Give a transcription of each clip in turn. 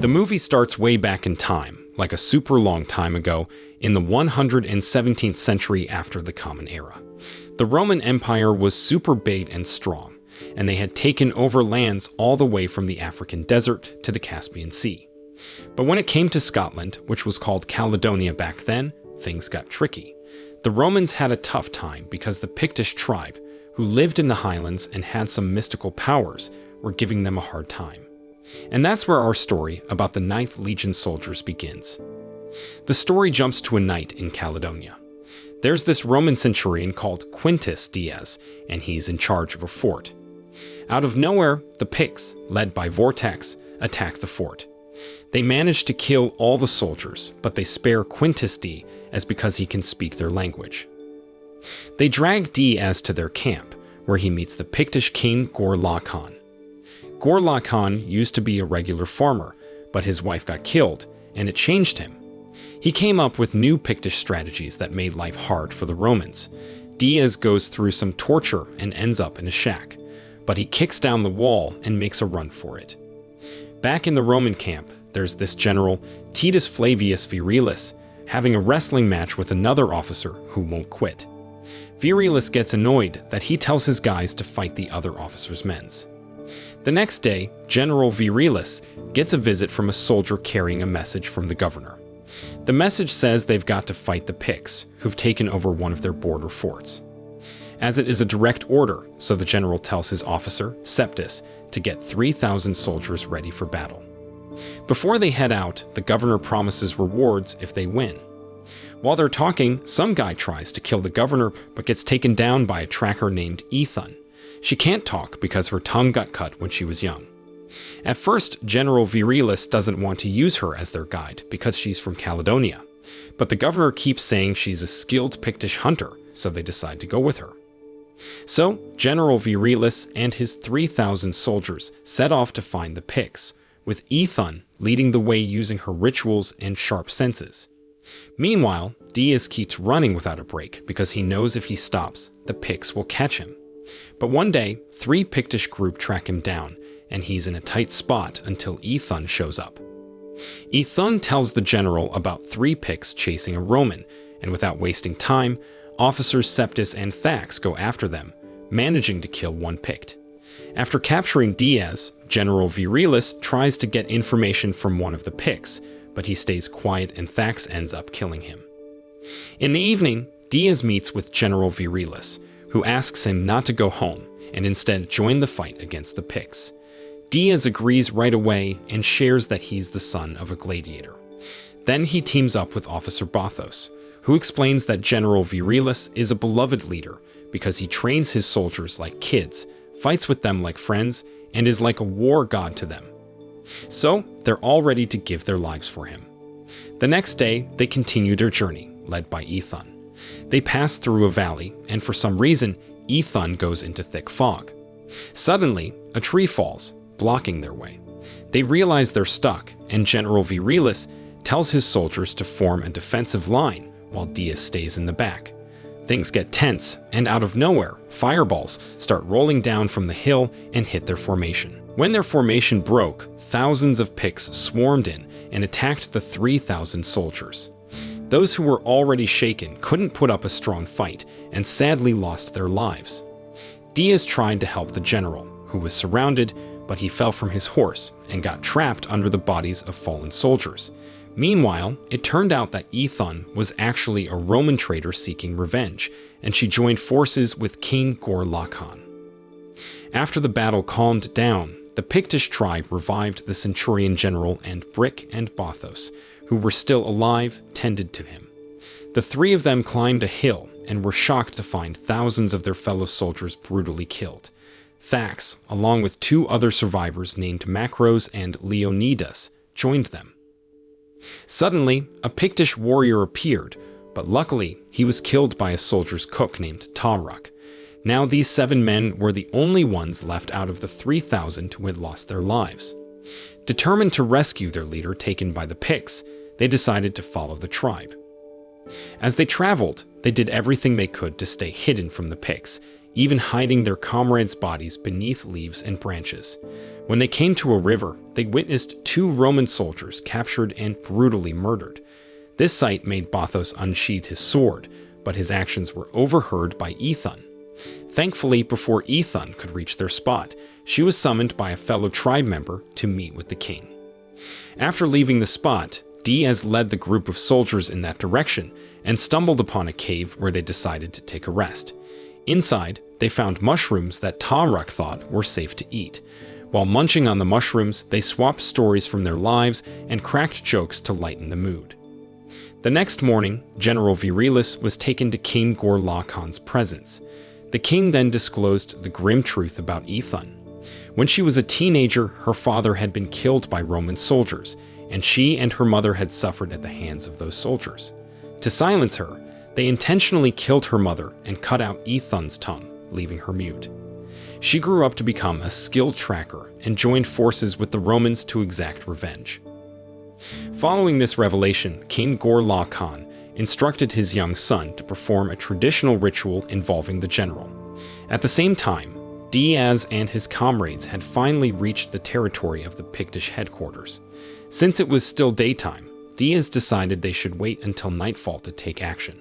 The movie starts way back in time, like a super long time ago, in the 117th century after the Common Era. The Roman Empire was super big and strong, and they had taken over lands all the way from the African desert to the Caspian Sea. But when it came to Scotland, which was called Caledonia back then, things got tricky. The Romans had a tough time because the Pictish tribe, who lived in the highlands and had some mystical powers, were giving them a hard time. And that's where our story about the 9th Legion soldiers begins. The story jumps to a night in Caledonia. There's this Roman centurion called Quintus Dias, and he's in charge of a fort. Out of nowhere, the Picts, led by Vortex, attack the fort. They manage to kill all the soldiers, but they spare Quintus D as because he can speak their language. They drag Diaz to their camp, where he meets the Pictish king Gorla Khan. Gorla Khan used to be a regular farmer, but his wife got killed, and it changed him. He came up with new Pictish strategies that made life hard for the Romans. Diaz goes through some torture and ends up in a shack, but he kicks down the wall and makes a run for it. Back in the Roman camp, there's this general, Titus Flavius Virilis, having a wrestling match with another officer who won't quit. Virilis gets annoyed that he tells his guys to fight the other officer's men. The next day, General Virilis gets a visit from a soldier carrying a message from the governor. The message says they've got to fight the Picts, who've taken over one of their border forts. As it is a direct order, so the general tells his officer, Septus, to get 3,000 soldiers ready for battle. Before they head out, the governor promises rewards if they win. While they're talking, some guy tries to kill the governor but gets taken down by a tracker named Ethon. She can't talk because her tongue got cut when she was young. At first, General Virilis doesn't want to use her as their guide because she's from Caledonia, but the governor keeps saying she's a skilled Pictish hunter, so they decide to go with her. So, General Virilis and his 3,000 soldiers set off to find the Picts, with Ethon leading the way using her rituals and sharp senses. Meanwhile, Diaz keeps running without a break because he knows if he stops, the Picts will catch him. But one day, 3 Pictish group track him down, and he's in a tight spot until Ethon shows up. Ethon tells the general about 3 Picts chasing a Roman, and without wasting time, officers Septus and Thax go after them, managing to kill 1 Pict. After capturing Diaz, General Virilis tries to get information from one of the Picts, but he stays quiet and Thax ends up killing him. In the evening, Diaz meets with General Virilis, who asks him not to go home and instead join the fight against the Picts. Diaz agrees right away and shares that he's the son of a gladiator. Then he teams up with Officer Bothos, who explains that General Virilis is a beloved leader because he trains his soldiers like kids, fights with them like friends, and is like a war god to them. So, they're all ready to give their lives for him. The next day, they continue their journey, led by Ethon. They pass through a valley, and for some reason, Ethon goes into thick fog. Suddenly, a tree falls, blocking their way. They realize they're stuck, and General Virilis tells his soldiers to form a defensive line while Diaz stays in the back. Things get tense, and out of nowhere, fireballs start rolling down from the hill and hit their formation. When their formation broke, thousands of Picts swarmed in and attacked the 3,000 soldiers. Those who were already shaken couldn't put up a strong fight and sadly lost their lives. Diaz tried to help the general, who was surrounded, but he fell from his horse and got trapped under the bodies of fallen soldiers. Meanwhile, it turned out that Ethon was actually a Roman traitor seeking revenge, and she joined forces with King Gorla Khan. After the battle calmed down, the Pictish tribe revived the centurion general, and Brick and Bothos, who were still alive, tended to him. The 3 of them climbed a hill and were shocked to find thousands of their fellow soldiers brutally killed. Thax, along with 2 other survivors named Macros and Leonidas, joined them. Suddenly, a Pictish warrior appeared, but luckily he was killed by a soldier's cook named Tauruk. Now these 7 men were the only ones left out of the 3,000 who had lost their lives. Determined to rescue their leader taken by the Picts, they decided to follow the tribe. As they traveled, they did everything they could to stay hidden from the Picts, even hiding their comrades' bodies beneath leaves and branches. When they came to a river, they witnessed 2 Roman soldiers captured and brutally murdered. This sight made Bothos unsheath his sword, but his actions were overheard by Aethon. Thankfully, before Aethon could reach their spot, she was summoned by a fellow tribe member to meet with the king. After leaving the spot, Diaz led the group of soldiers in that direction and stumbled upon a cave where they decided to take a rest. Inside, they found mushrooms that Taharq thought were safe to eat. While munching on the mushrooms, they swapped stories from their lives and cracked jokes to lighten the mood. The next morning, General Virilis was taken to King Ghor Khan's presence. The king then disclosed the grim truth about Aethon. When she was a teenager, her father had been killed by Roman soldiers, and she and her mother had suffered at the hands of those soldiers. To silence her, they intentionally killed her mother and cut out Aethon's tongue, leaving her mute. She grew up to become a skilled tracker and joined forces with the Romans to exact revenge. Following this revelation, King Ghor Khan instructed his young son to perform a traditional ritual involving the general. At the same time, Diaz and his comrades had finally reached the territory of the Pictish headquarters. Since it was still daytime, Diaz decided they should wait until nightfall to take action.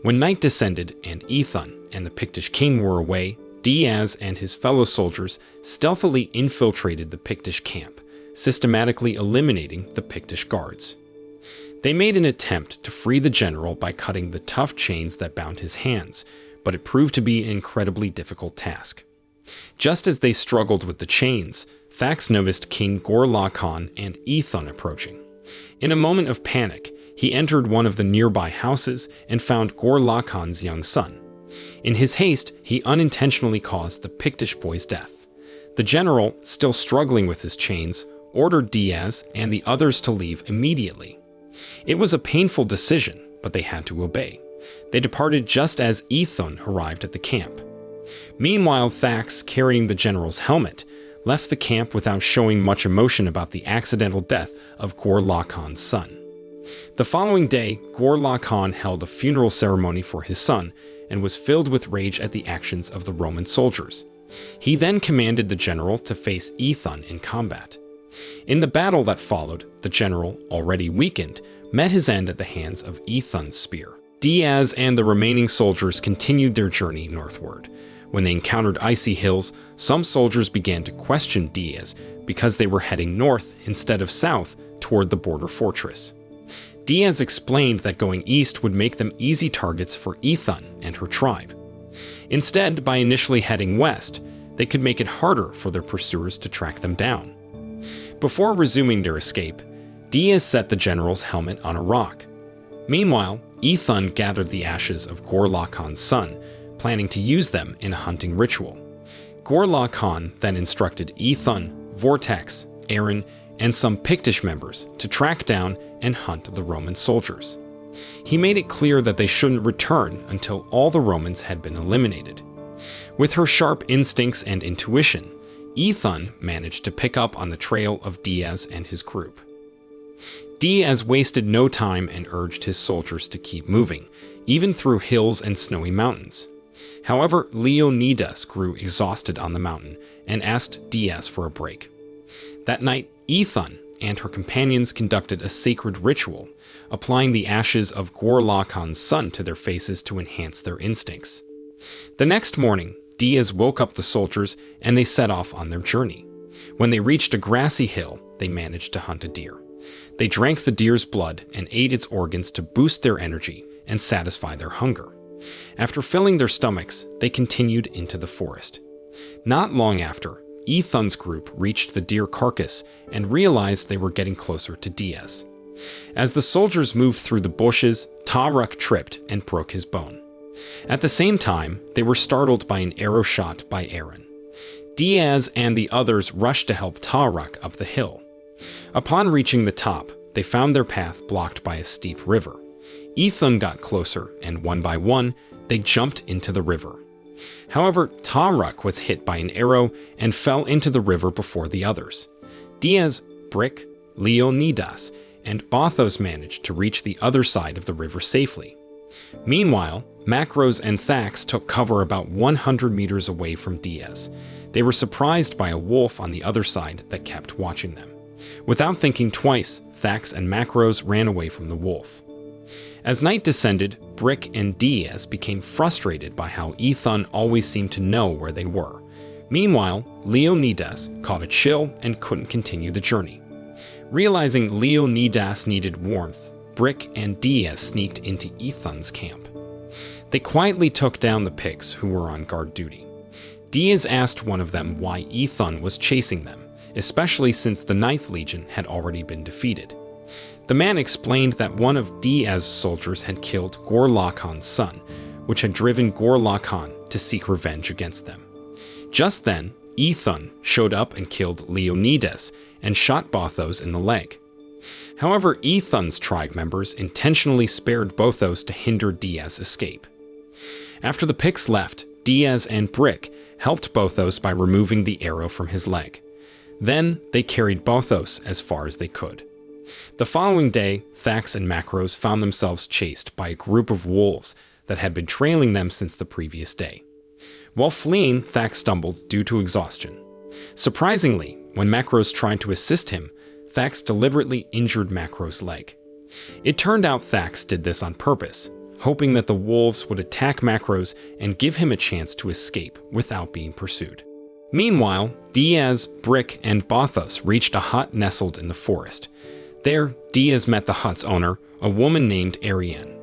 When night descended and Aethon and the Pictish king were away, Diaz and his fellow soldiers stealthily infiltrated the Pictish camp, systematically eliminating the Pictish guards. They made an attempt to free the general by cutting the tough chains that bound his hands, but it proved to be an incredibly difficult task. Just as they struggled with the chains, Thax noticed King Ghor Khan and Aethon approaching. In a moment of panic, he entered one of the nearby houses and found Ghor Khan's young son. In his haste, he unintentionally caused the Pictish boy's death. The general, still struggling with his chains, ordered Diaz and the others to leave immediately. It was a painful decision, but they had to obey. They departed just as Aethon arrived at the camp. Meanwhile, Thax, carrying the general's helmet, left the camp without showing much emotion about the accidental death of Ghor Khan's son. The following day, Ghor Khan held a funeral ceremony for his son and was filled with rage at the actions of the Roman soldiers. He then commanded the general to face Aethon in combat. In the battle that followed, the general, already weakened, met his end at the hands of Aethon's spear. Diaz and the remaining soldiers continued their journey northward. When they encountered icy hills, some soldiers began to question Diaz because they were heading north instead of south toward the border fortress. Diaz explained that going east would make them easy targets for Aethon and her tribe. Instead, by initially heading west, they could make it harder for their pursuers to track them down. Before resuming their escape, Diaz set the general's helmet on a rock. Meanwhile, Aethon gathered the ashes of Ghor Khan's son, planning to use them in a hunting ritual. Ghor Khan then instructed Aethon, Vortex, Aaron, and some Pictish members to track down and hunt the Roman soldiers. He made it clear that they shouldn't return until all the Romans had been eliminated. With her sharp instincts and intuition, Aethon managed to pick up on the trail of Diaz and his group. Diaz wasted no time and urged his soldiers to keep moving, even through hills and snowy mountains. However, Leonidas grew exhausted on the mountain and asked Diaz for a break. That night, Aethon and her companions conducted a sacred ritual, applying the ashes of Ghor Khan's son to their faces to enhance their instincts. The next morning, Diaz woke up the soldiers and they set off on their journey. When they reached a grassy hill, they managed to hunt a deer. They drank the deer's blood and ate its organs to boost their energy and satisfy their hunger. After filling their stomachs, they continued into the forest. Not long after, Aethon's group reached the deer carcass and realized they were getting closer to Diaz. As the soldiers moved through the bushes, Taharq tripped and broke his bone. At the same time, they were startled by an arrow shot by Aaron. Diaz and the others rushed to help Taharq up the hill. Upon reaching the top, they found their path blocked by a steep river. Aethon got closer, and one by one, they jumped into the river. However, Taharq was hit by an arrow and fell into the river before the others. Diaz, Brick, Leonidas, and Bothos managed to reach the other side of the river safely. Meanwhile, Macros and Thax took cover about 100 meters away from Diaz. They were surprised by a wolf on the other side that kept watching them. Without thinking twice, Thax and Macros ran away from the wolf. As night descended, Brick and Diaz became frustrated by how Ethan always seemed to know where they were. Meanwhile, Leonidas caught a chill and couldn't continue the journey. Realizing Leonidas needed warmth, Brick and Diaz sneaked into Ethan's camp. They quietly took down the Picts who were on guard duty. Diaz asked one of them why Ethan was chasing them, especially since the 9th Legion had already been defeated. The man explained that one of Diaz's soldiers had killed Ghor-Laghan's son, which had driven Ghor-Laghan to seek revenge against them. Just then, Ethan showed up and killed Leonidas and shot Bothos in the leg. However, Ethan's tribe members intentionally spared Bothos to hinder Diaz's escape. After the Picts left, Diaz and Brick helped Bothos by removing the arrow from his leg. Then they carried Bothos as far as they could. The following day, Thax and Macros found themselves chased by a group of wolves that had been trailing them since the previous day. While fleeing, Thax stumbled due to exhaustion. Surprisingly, when Macros tried to assist him, Thax deliberately injured Macros' leg. It turned out Thax did this on purpose, hoping that the wolves would attack Macros and give him a chance to escape without being pursued. Meanwhile, Diaz, Brick, and Bothos reached a hut nestled in the forest. There, Diaz met the hut's owner, a woman named Ariane.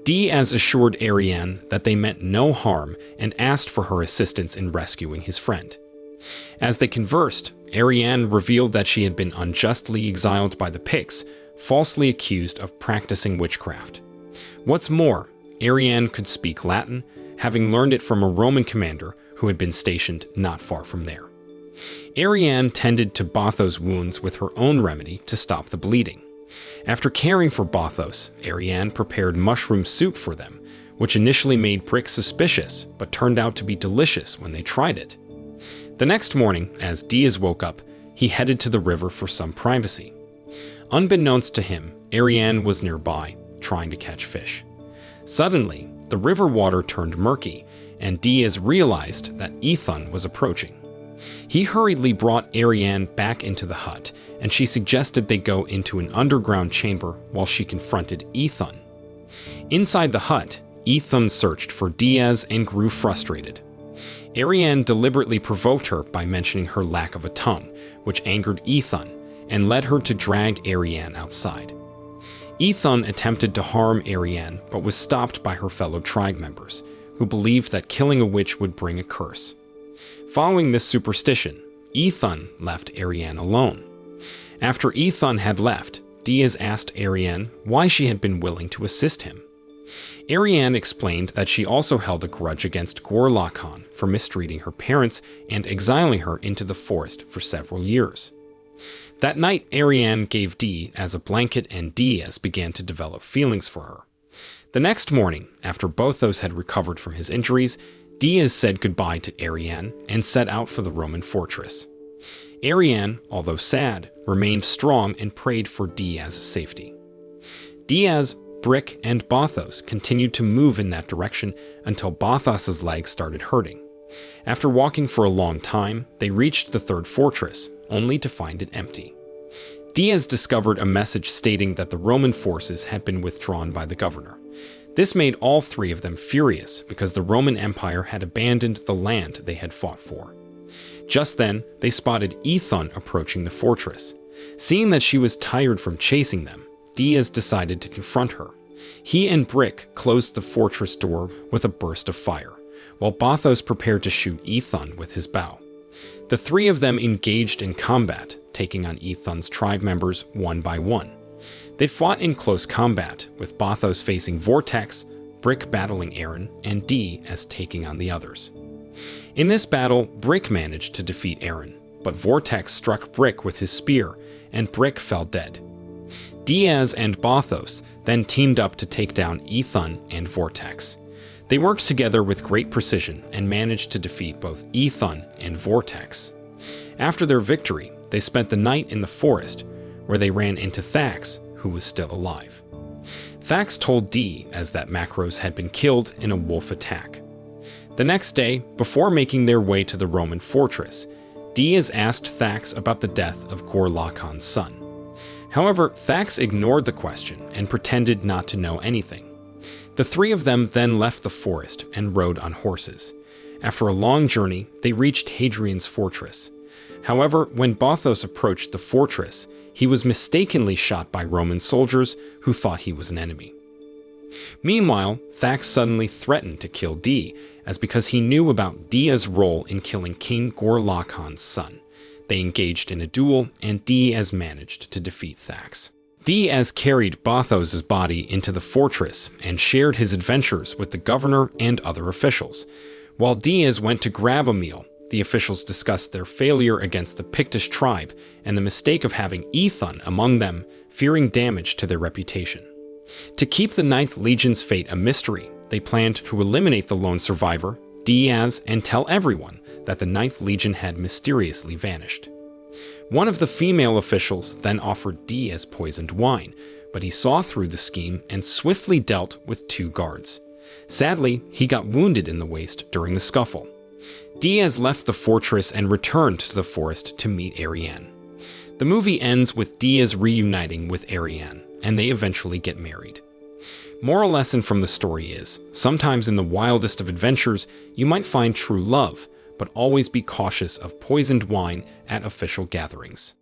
Diaz assured Ariane that they meant no harm and asked for her assistance in rescuing his friend. As they conversed, Ariane revealed that she had been unjustly exiled by the Picts, falsely accused of practicing witchcraft. What's more, Ariane could speak Latin, having learned it from a Roman commander who had been stationed not far from there. Ariane tended to Bothos' wounds with her own remedy to stop the bleeding. After caring for Bothos, Ariane prepared mushroom soup for them, which initially made Brick suspicious, but turned out to be delicious when they tried it. The next morning, as Diaz woke up, he headed to the river for some privacy. Unbeknownst to him, Ariane was nearby, trying to catch fish. Suddenly, the river water turned murky, and Diaz realized that Ethan was approaching. He hurriedly brought Ariane back into the hut, and she suggested they go into an underground chamber while she confronted Ethan. Inside the hut, Ethan searched for Diaz and grew frustrated. Ariane deliberately provoked her by mentioning her lack of a tongue, which angered Ethan, and led her to drag Ariane outside. Ethan attempted to harm Ariane, but was stopped by her fellow tribe members, who believed that killing a witch would bring a curse. Following this superstition, Ethan left Ariane alone. After Ethan had left, Diaz asked Ariane why she had been willing to assist him. Ariane explained that she also held a grudge against Ghor-Laghan for mistreating her parents and exiling her into the forest for several years. That night, Ariane gave Diaz a blanket and Diaz began to develop feelings for her. The next morning, after Bothos had recovered from his injuries, Diaz said goodbye to Ariane and set out for the Roman fortress. Ariane, although sad, remained strong and prayed for Diaz's safety. Diaz, Brick, and Bothos continued to move in that direction until Bothos's legs started hurting. After walking for a long time, they reached the third fortress, only to find it empty. Diaz discovered a message stating that the Roman forces had been withdrawn by the governor. This made all three of them furious because the Roman Empire had abandoned the land they had fought for. Just then, they spotted Ethan approaching the fortress. Seeing that she was tired from chasing them, Diaz decided to confront her. He and Brick closed the fortress door with a burst of fire, while Bothos prepared to shoot Ethan with his bow. The three of them engaged in combat, taking on Ethan's tribe members one by one. They fought in close combat, with Bothos facing Vortex, Brick battling Aaron, and Diaz taking on the others. In this battle, Brick managed to defeat Aaron, but Vortex struck Brick with his spear, and Brick fell dead. Diaz and Bothos then teamed up to take down Ethan and Vortex. They worked together with great precision and managed to defeat both Ethan and Vortex. After their victory, they spent the night in the forest, where they ran into Thax, who was still alive. Thax told Diaz that Macros had been killed in a wolf attack. The next day, before making their way to the Roman fortress, Diaz asked Thax about the death of Ghor-Laghan's son. However, Thax ignored the question and pretended not to know anything. The three of them then left the forest and rode on horses. After a long journey, they reached Hadrian's fortress. However, when Bothos approached the fortress, he was mistakenly shot by Roman soldiers who thought he was an enemy. Meanwhile, Thax suddenly threatened to kill Diaz because he knew about Diaz's role in killing King Ghor-Laghan's son. They engaged in a duel, and Diaz managed to defeat Thax. Diaz carried Bothos's body into the fortress and shared his adventures with the governor and other officials. While Diaz went to grab a meal, the officials discussed their failure against the Pictish tribe and the mistake of having Aethon among them, fearing damage to their reputation. To keep the Ninth Legion's fate a mystery, they planned to eliminate the lone survivor, Diaz, and tell everyone that the Ninth Legion had mysteriously vanished. One of the female officials then offered Diaz poisoned wine, but he saw through the scheme and swiftly dealt with two guards. Sadly, he got wounded in the waist during the scuffle. Diaz left the fortress and returned to the forest to meet Arianne. The movie ends with Diaz reuniting with Arianne, and they eventually get married. Moral lesson from the story is, sometimes in the wildest of adventures, you might find true love, but always be cautious of poisoned wine at official gatherings.